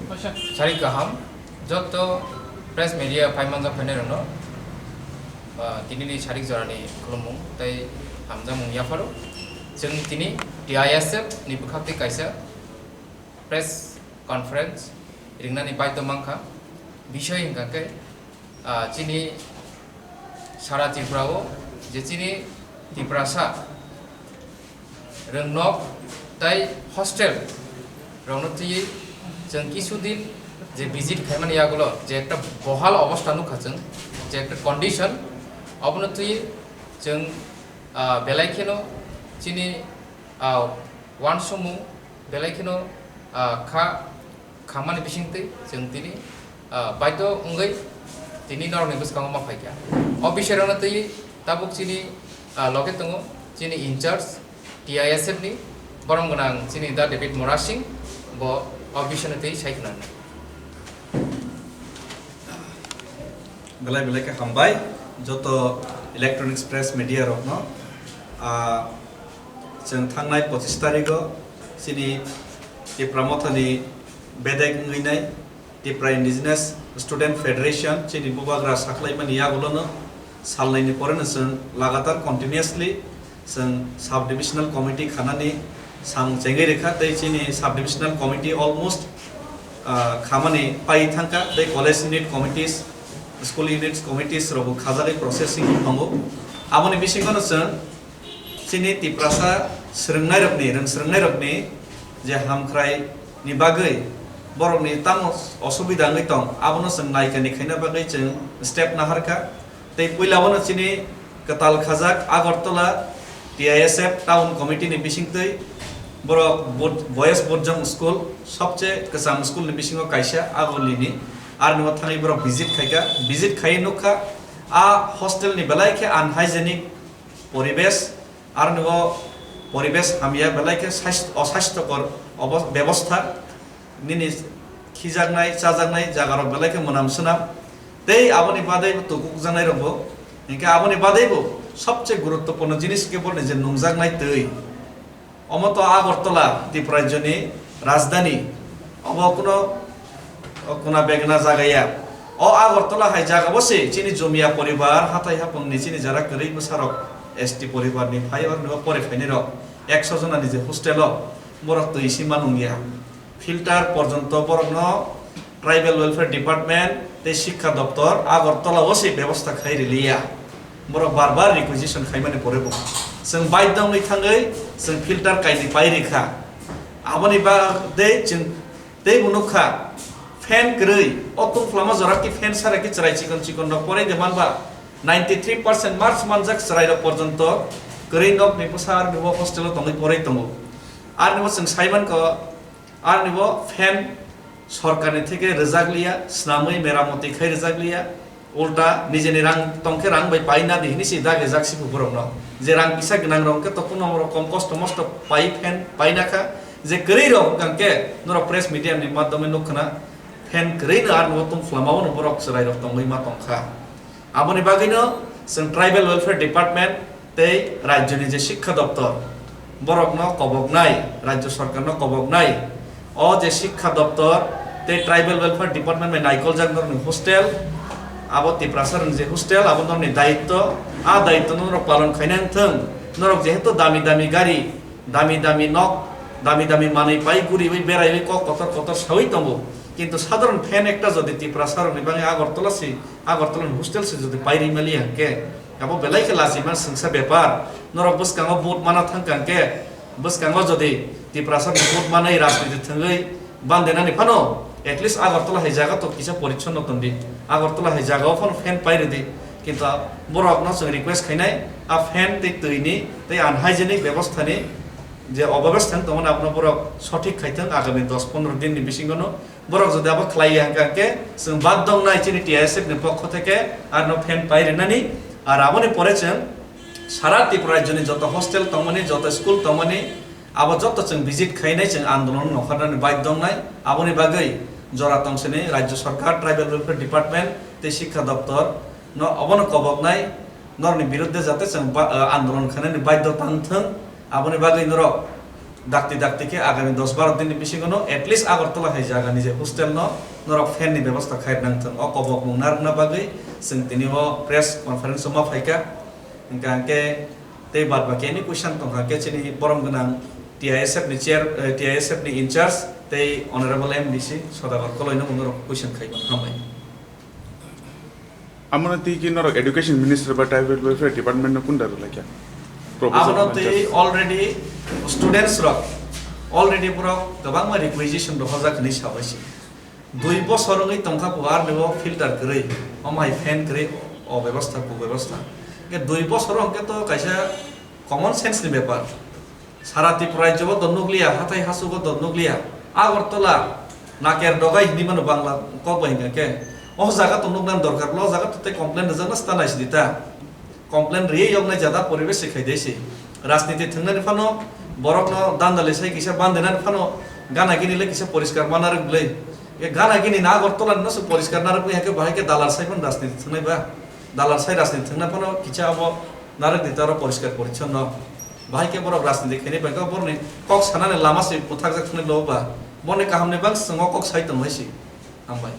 Sari kaham, joto press media paimanjak phainairokno tinini sarik jorani khulumung tai hamjamung yafaro जों tini DISF ni bukhakti kaisa press conference ringnani baito mangkha বিষয় হিংকাকে চিনি সারা ত্রিপুরাও যে চিনি ত্রিপুরাসা রংনক তাই hostel রংনতি जों কিছুদিন যে ভিজিট খাইমানি ইয়াগুলো যে একটা বহাল অবস্থা নুখাচোं যে একটা কন্ডিশন অবনতি जों বেলাইখেনো চিনি ওয়ান সমু বেলাইখেনো খামানি বিসিংতে जों তিনি baito ungai tini norong ni buskang ma phaikya officer na tei tabuk chini loge tongo chini in charge TISF ni borong gonang chini da David Morasing bo officer na tei saikna belai belai ka hambai joto electronics press media rokno जों थांनाय 25 तारिखो chini Pramothani bedek ngeinai Tipra Indigenous Student Federation chini bubagra saklaimani yagulono salnaini poreno जों लगातार continuously जों sub divisional committee khanani sang jengai rekha tei chini sub divisional committee almost khamani pai thangka tei college unit committees school units committees robo khajari processing thongo aboni bisingono जों chini tiprasa srungnai rokni je hamkhrai ni bagai borok ni tang osubida ngai tong abono जों naikani khaina bagai जों step naharka tei puilabono chini katal khajak Agartala TISF town committee ni bisingtei borok boys bodjong school sobche kasam school ni bisingo kaisa agolini ar no thangai borok visit khai nokha a hostel ni belaike unhygienic poribesh ar no poribesh hamia belaike অস্বাস্থ্যকর ব্যবস্থা nini khijaknai chajaknai jagarok belaike monamsunam tei aboni badai tukuk janai robo inka aboni badai bo সবচেয়ে গুরুত্বপূর্ণ জিনিস কে বলে যে নুংজাকনাই তৈ অমত আগরতলা ত্রিপুরাজনি রাজধানী অব কোনা বেগনা জাগায়া ও আগরতলা হাই জায়গা বসে চিনি জমিয়া পরিবার হাতাই হাপংনি চিনি যারা করেই বসারক এসটি পরিবার নি ভাই আর নো পরে ফাইনি রক 100 জনা নিজে হোস্টেল বরক তৈ সীমা নুঙ্গিয়া ফিল্টার পর্যন্ত বরক ন ট্রাইবেল ওয়েলফেয়ার ডিপার্টমেন্ট তে শিক্ষা দপ্তর আগরতলা বসে ব্যবস্থা খাইরিলিয়া বরক বারবার রিকুইজিশন খাইমানে পড়েবো जों बायदंनि थाङै जों फिल्टार काइनि पाइरिखा आबनि बा दे जों दे मुनुखा फेन ग्रै अतुं फ्लामा जराकि फेन साराकि चराइ चिकन परे देमानबा 93% मार्च मानजाक चराइ पर्यन्त ग्रै नक निपसार निबो हस्टेल तङै परे तङो आर निबो जों साइमान को आर निबो फेन सरकारनि थेके रजागलिया स्नामै मेरामति खाइ रजागलिया उल्टा निजेनि रां तंखे रां बाय पाइना दिनि सिदा गेजाकसि बुरमनो जे रां पिसा गनां रंके तपुन हमर कम कष्ट मस्त पाइ फेन पाइनाखा जे गरै रं गंके नर प्रेस मीडिया नि माध्यमे नखना फेन गरै न आर नतुम फ्लामाव न बरक सराइ रक तंगै मा तंखा आबनि बागैनो जों ट्राइबल वेलफेयर डिपार्टमेंट तै राज्यनि जे शिक्षा दप्तर बरक न कबगनाय राज्य सरकार न कबगनाय अ जे शिक्षा दप्तर तै ट्राइबल वेलफेयर डिपार्टमेंट मे नाइकल जागनर हॉस्टेल आबो तिप्रासर जे हॉस्टेल आबो नरनि दायित्व आ दायित्व नरक पालन खाइनां थों नरक जेहेतु दामी दामी गाड़ी दामी दामी नक दामी दामी मानै पाइ गुरि बै बेराइ क कतर सावै तंबो किन्तु साधारण फैन एकटा जदि तिप्रासर नि बाङे आगरतला हॉस्टेल से जदि पाइरि मालि हके आबो बेलाइके लासिमा संसा व्यापार नरक बसकांग बुट माना थांकांके बसकांग जदि तिप्रासर बुट मानै राजनीति थंगै बान्देनानि फानो एटलिस्ट आगरतला है जागा तो किसा परिच्छन्न तंदि आगरतला है जागा फन फैन पाइरे दि किंतु बरक न जों रिक्वेस्ट खाइनाय आ फैन ते तैनि ते अनहाइजेनिक व्यवस्थानि जे अव्यवस्था तमन आपन बरक सठिक खाइथों आगामी 10-15 दिन नि बिसिंगनो बरक जदि आबा खलाइ हांकाके जों बाद दं नाय चिनि TISF नि पक्ष थेके आर न फैन पाइरेनानि आर आबनि परे जों सारा त्रिपुरा राज्यनि जत हॉस्टेल तमनि जत स्कुल तमनि आबो जत जों विजिट खाइनाय जों आन्दोलन नखरनानि बाय दं नाय आबनि बागै जरा तंसने राज्य सरकार ट्राइबल वेलफेयर डिपार्टमेंट ते शिक्षा दप्तर न अबन कबगनाय नरनि विरुद्ध जाते जों आन्दोलन खानानि बाध्य तांथों आबनि बागै नर dakti ke agami 10-12 din ni bisingono at least Agartala hai jaga ni je hostel no norok fan ni ব্যবস্থা khai nang thang o kobok mungnar na bagai sing tini o press conference ma phaika ingka ke te bad ba ke ni question tong ka ke chini borom gunang TISF ni chair TISF ni in charge te honorable MDC Sodagar koloino munor question khai ban hamai amana ti ki norok education minister ba private welfare department no kun daru lakya amana te already students rock already bro gabang ma requisition do hoja khani sawasi 2 বছর ngai tongkha puar nebo filter krei omai fan krei o ব্যবস্থা ke 2 বছর ke to kaisa common sense ni ব্যাপার সারা ত্রিপুরা রাজ্য দন্নগলিয়া হাতাই হাসুগো দন্নগলিয়া আগরতলা নাকের ডগাই হিনি মানে বাংলা কবাইঙ্গা কে ও জায়গা তো নগনান দরকার লো জায়গা তো কমপ্লেন জানা স্থানাইস দিতা কমপ্লেন রিয়ে ইয়গনাই জাদা পরিবেশ শিখাই দেইছে রাজনীতি থাংনানি ফানো বরক ন দান্দালে সাই কিসা বান্দেনানি ফানো গানা কিনিলে কিসা পরিষ্কার বানার গলে এ গানা কিনি না আগরতলা ন সু পরিষ্কার নারক ইয়াকে বাহাইকে দালার সাই ফান রাজনীতি থাংনাই বা দালার সাই রাজনীতি থাংনা ফানো কিছা আবো নারক দিতার পরিষ্কার পরিচ্ছন্ন bahai borok rasni kheni ba borni kok sanane lama se puthak jak khne loba bone kahamne bang sangok kok sai tong haisi ambai